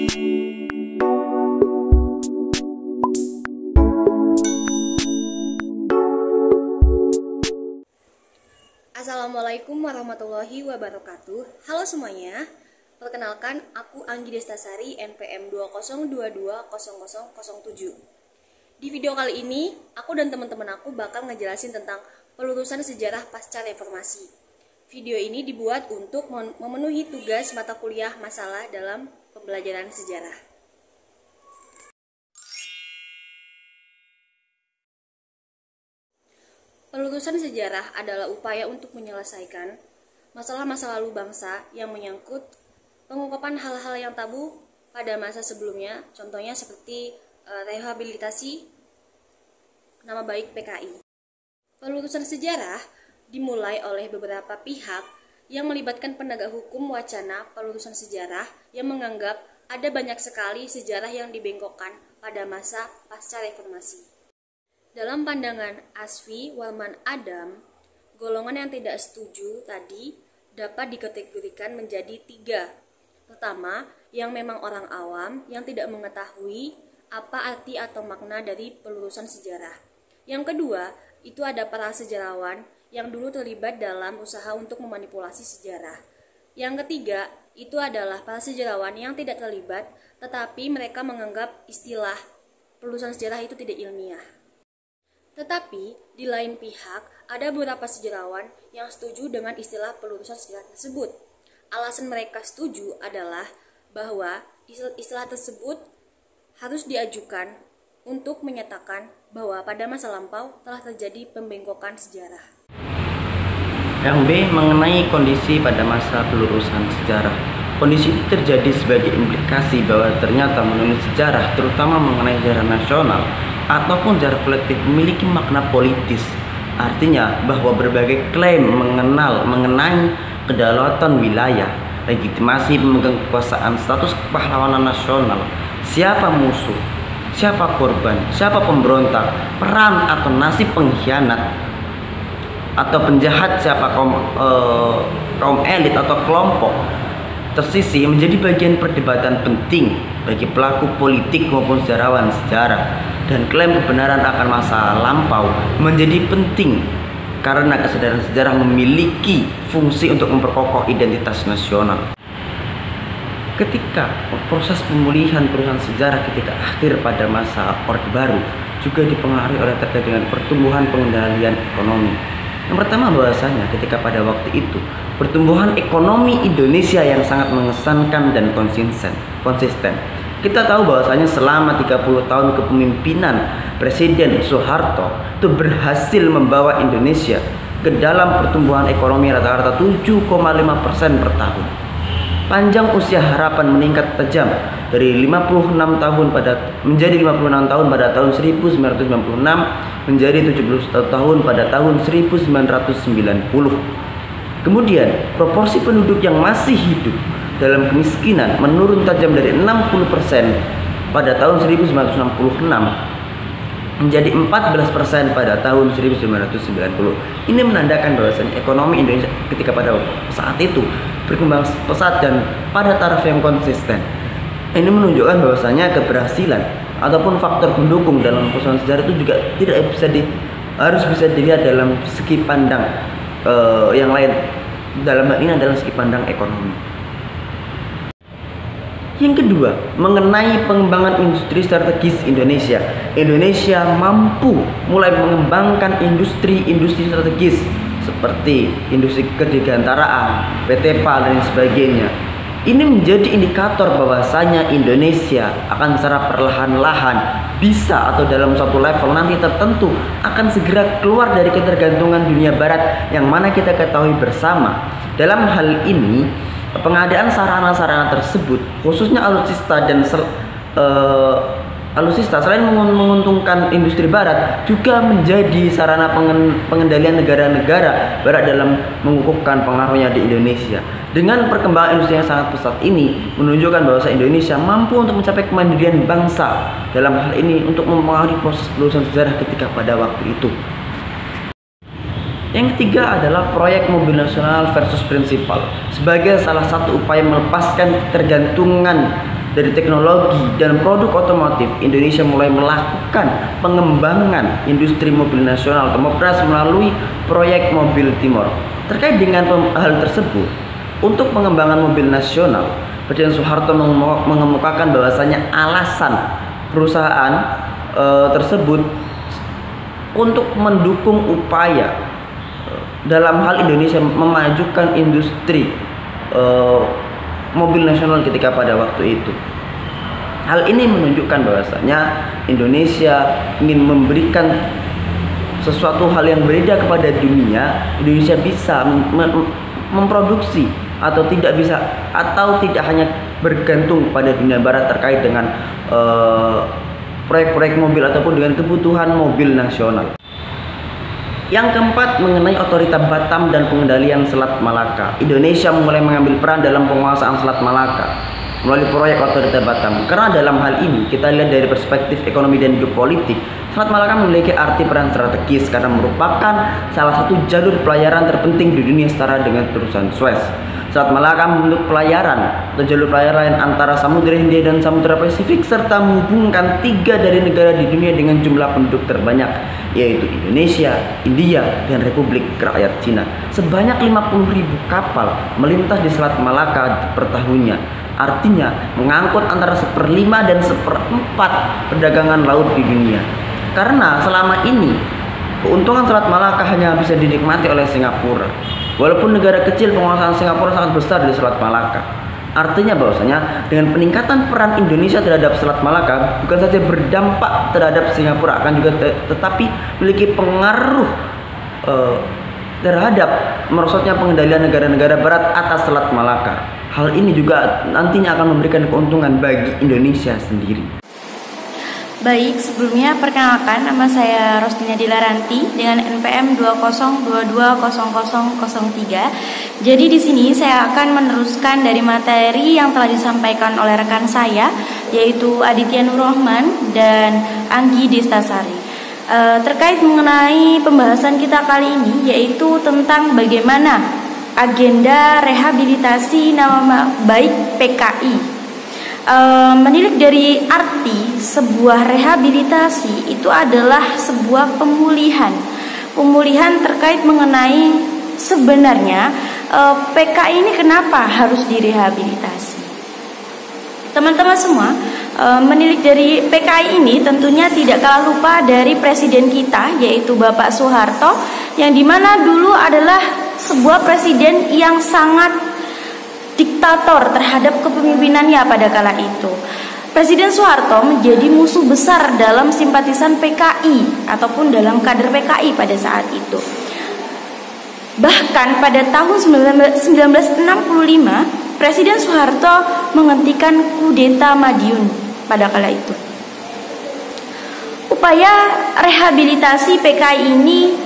Assalamualaikum warahmatullahi wabarakatuh. Halo semuanya. Perkenalkan, aku Anggi Destasari, NPM 20220007. Di video kali ini, aku dan teman-teman aku bakal ngejelasin tentang pelurusan sejarah pasca reformasi. Video ini dibuat untuk memenuhi tugas mata kuliah masalah dalam pembelajaran sejarah. Pelurusan sejarah adalah upaya untuk menyelesaikan masalah masa lalu bangsa yang menyangkut pengungkapan hal-hal yang tabu pada masa sebelumnya, contohnya seperti rehabilitasi nama baik PKI. Pelurusan sejarah dimulai oleh beberapa pihak yang melibatkan penegak hukum wacana pelurusan sejarah yang menganggap ada banyak sekali sejarah yang dibengkokkan pada masa pasca reformasi. Dalam pandangan Asfi Warman Adam, golongan yang tidak setuju tadi dapat dikategorikan menjadi 3. Pertama, yang memang orang awam yang tidak mengetahui apa arti atau makna dari pelurusan sejarah. Yang kedua, itu ada para sejarawan yang dulu terlibat dalam usaha untuk memanipulasi sejarah. Yang ketiga, itu adalah para sejarawan yang tidak terlibat, tetapi mereka menganggap istilah pelurusan sejarah itu tidak ilmiah. Tetapi, di lain pihak, ada beberapa sejarawan yang setuju dengan istilah pelurusan sejarah tersebut. Alasan mereka setuju adalah bahwa istilah tersebut harus diajukan untuk menyatakan bahwa pada masa lampau telah terjadi pembengkokan sejarah. Yang B, mengenai kondisi pada masa pelurusan sejarah. Kondisi itu terjadi sebagai implikasi bahwa ternyata menurut sejarah, terutama mengenai sejarah nasional ataupun sejarah kolektif, memiliki makna politis. Artinya bahwa berbagai klaim mengenai kedaulatan wilayah, legitimasi pemegang kekuasaan, status kepahlawanan nasional, siapa musuh, siapa korban, siapa pemberontak, peran atau nasib pengkhianat atau penjahat, siapa kaum elit atau kelompok tersisih, menjadi bagian perdebatan penting bagi pelaku politik maupun sejarawan sejarah. Dan klaim kebenaran akan masa lampau menjadi penting karena kesadaran sejarah memiliki fungsi untuk memperkokoh identitas nasional. Ketika proses pemulihan perusahaan sejarah ketika akhir pada masa Orde Baru juga dipengaruhi oleh terkait dengan pertumbuhan pengendalian ekonomi. Yang pertama, bahwasanya ketika pada waktu itu pertumbuhan ekonomi Indonesia yang sangat mengesankan dan konsisten. Kita tahu bahwasanya selama 30 tahun kepemimpinan Presiden Soeharto itu berhasil membawa Indonesia ke dalam pertumbuhan ekonomi rata-rata 7,5% per tahun. Panjang usia harapan meningkat tajam dari 56 tahun menjadi 56 tahun pada tahun 1996 menjadi 71 tahun pada tahun 1990. Kemudian proporsi penduduk yang masih hidup dalam kemiskinan menurun tajam dari 60% pada tahun 1966 menjadi 14% pada tahun 1990. Ini menandakan bahwasanya ekonomi Indonesia ketika pada saat itu berkembang pesat dan pada taraf yang konsisten. Ini menunjukkan bahwasanya keberhasilan ataupun faktor pendukung dalam perusahaan sejarah itu juga harus bisa dilihat dalam segi pandang yang lain. Dalam hal ini adalah segi pandang ekonomi. Yang kedua, mengenai pengembangan industri strategis Indonesia. Indonesia mampu mulai mengembangkan industri strategis seperti industri kedirgantaraan, PT PAL dan sebagainya. Ini menjadi indikator bahwasanya Indonesia akan secara perlahan-lahan bisa atau dalam suatu level nanti tertentu akan segera keluar dari ketergantungan dunia barat yang mana kita ketahui bersama. Dalam hal ini, pengadaan sarana-sarana tersebut khususnya alutsista selain menguntungkan industri barat juga menjadi sarana pengendalian negara-negara barat dalam mengukuhkan pengaruhnya di Indonesia. Dengan perkembangan industri yang sangat pesat ini menunjukkan bahwa Indonesia mampu untuk mencapai kemandirian bangsa, dalam hal ini untuk mempengaruhi proses pelurusan sejarah ketika pada waktu itu. Yang ketiga adalah proyek mobil nasional versus prinsipal sebagai salah satu upaya melepaskan ketergantungan dari teknologi dan produk otomotif, Indonesia mulai melakukan pengembangan industri mobil nasional ke Mopras melalui proyek Mobil Timor. Terkait dengan hal tersebut, untuk pengembangan mobil nasional, Presiden Soeharto mengemukakan bahwasanya alasan perusahaan tersebut untuk mendukung upaya dalam hal Indonesia memajukan industri mobil nasional ketika pada waktu itu. Hal ini menunjukkan bahwasanya Indonesia ingin memberikan sesuatu hal yang berbeda kepada dunia. Indonesia bisa memproduksi atau tidak hanya bergantung pada dunia barat terkait dengan proyek-proyek mobil ataupun dengan kebutuhan mobil nasional. Yang keempat, mengenai otorita Batam dan pengendalian Selat Malaka. Indonesia mulai mengambil peran dalam penguasaan Selat Malaka melalui proyek otorita Batam. Karena dalam hal ini kita lihat dari perspektif ekonomi dan geopolitik, Selat Malaka memiliki arti peran strategis karena merupakan salah satu jalur pelayaran terpenting di dunia setara dengan terusan Suez. Selat Malaka membentuk pelayaran atau jalur pelayaran antara Samudra Hindia dan Samudra Pasifik serta menghubungkan 3 dari negara di dunia dengan jumlah penduduk terbanyak, yaitu Indonesia, India, dan Republik Rakyat Cina. Sebanyak 50.000 kapal melintas di Selat Malaka per tahunnya. Artinya mengangkut antara 1/5 dan 1/4 perdagangan laut di dunia. Karena selama ini keuntungan Selat Malaka hanya bisa dinikmati oleh Singapura. Walaupun negara kecil, penguasaan Singapura sangat besar di Selat Malaka. Artinya bahwasanya dengan peningkatan peran Indonesia terhadap Selat Malaka bukan saja berdampak terhadap Singapura, akan juga tetapi memiliki pengaruh terhadap merosotnya pengendalian negara-negara barat atas Selat Malaka. Hal ini juga nantinya akan memberikan keuntungan bagi Indonesia sendiri. Baik, sebelumnya perkenalkan, nama saya Rosdina Dilaranti dengan NPM 202200003. Jadi di sini saya akan meneruskan dari materi yang telah disampaikan oleh rekan saya, yaitu Aditya Nurrohman dan Anggi Destasari. Terkait mengenai pembahasan kita kali ini, yaitu tentang bagaimana agenda rehabilitasi nama baik PKI. Menilik dari arti sebuah rehabilitasi itu adalah sebuah pemulihan terkait mengenai sebenarnya PKI ini kenapa harus direhabilitasi. Teman-teman semua, menilik dari PKI ini tentunya tidak kalah lupa dari presiden kita, yaitu Bapak Soeharto, yang dimana dulu adalah sebuah presiden yang sangat diktator terhadap kepemimpinannya pada kala itu. Presiden Soeharto menjadi musuh besar dalam simpatisan PKI ataupun dalam kader PKI pada saat itu. Bahkan pada tahun 1965, Presiden Soeharto menghentikan kudeta Madiun pada kala itu. Upaya rehabilitasi PKI ini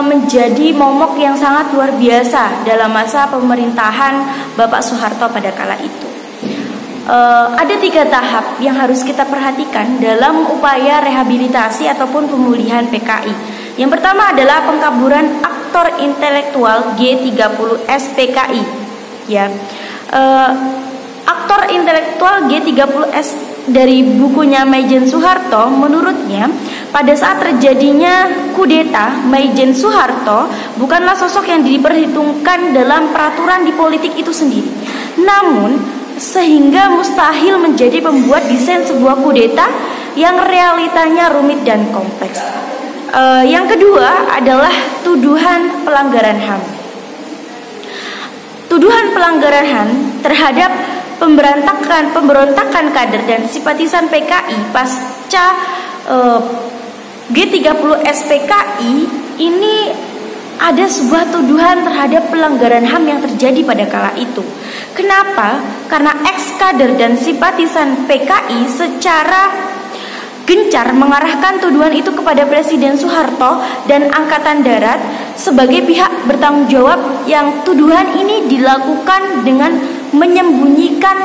menjadi momok yang sangat luar biasa dalam masa pemerintahan Bapak Soeharto pada kala itu. Ada 3 tahap yang harus kita perhatikan dalam upaya rehabilitasi ataupun pemulihan PKI. Yang pertama adalah pengkaburan aktor intelektual G30S PKI. Ya, aktor intelektual G30S dari bukunya Maijen Soeharto, menurutnya pada saat terjadinya kudeta, Maijen Soeharto bukanlah sosok yang diperhitungkan dalam peraturan di politik itu sendiri, namun sehingga mustahil menjadi pembuat desain sebuah kudeta yang realitanya rumit dan kompleks. Yang kedua adalah tuduhan pelanggaran HAM. Tuduhan pelanggaran HAM terhadap pemberontakan kader dan simpatisan PKI pasca G30S PKI ini ada sebuah tuduhan terhadap pelanggaran HAM yang terjadi pada kala itu. Kenapa? Karena ex-kader dan simpatisan PKI secara gencar mengarahkan tuduhan itu kepada Presiden Soeharto dan Angkatan Darat sebagai pihak bertanggung jawab, yang tuduhan ini dilakukan dengan menyembunyikan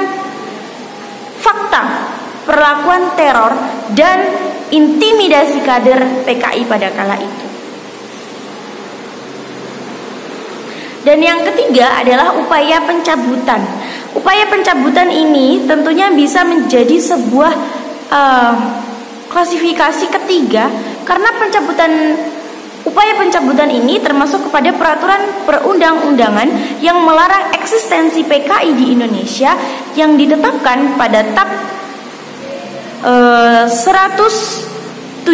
fakta perlakuan teror dan intimidasi kader PKI pada kala itu. Dan yang ketiga adalah upaya pencabutan. upaya pencabutan ini tentunya bisa menjadi sebuah klasifikasi ketiga, karena upaya pencabutan ini termasuk kepada peraturan perundang-undangan yang melarang eksistensi PKI di Indonesia yang ditetapkan pada TAP 117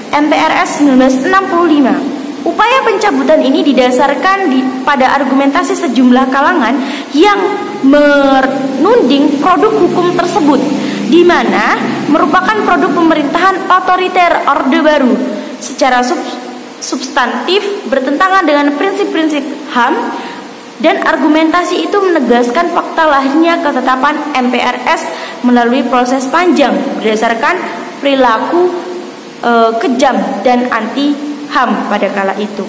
MPRS 1965. Upaya pencabutan ini didasarkan pada argumentasi sejumlah kalangan yang menuding produk hukum tersebut, di mana merupakan produk pemerintahan otoriter Orde Baru, secara substantif bertentangan dengan prinsip-prinsip HAM, dan argumentasi itu menegaskan fakta lahirnya ketetapan MPRS melalui proses panjang berdasarkan perilaku kejam dan anti HAM pada kala itu.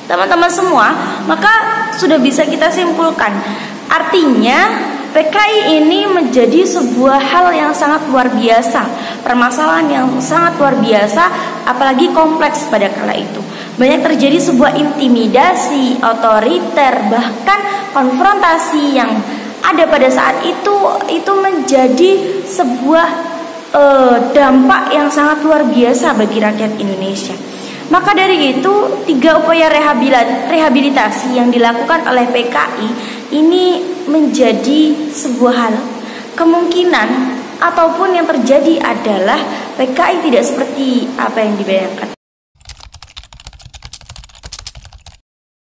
Teman-teman semua, maka sudah bisa kita simpulkan, artinya PKI ini menjadi sebuah hal yang sangat luar biasa, permasalahan yang sangat luar biasa, apalagi kompleks pada kala itu. Banyak terjadi sebuah intimidasi, otoriter, bahkan konfrontasi yang ada pada saat itu menjadi sebuah dampak yang sangat luar biasa bagi rakyat Indonesia. Maka dari itu, 3 upaya rehabilitasi yang dilakukan oleh PKI ini menjadi sebuah hal. Kemungkinan ataupun yang terjadi adalah PKI tidak seperti apa yang dibayangkan.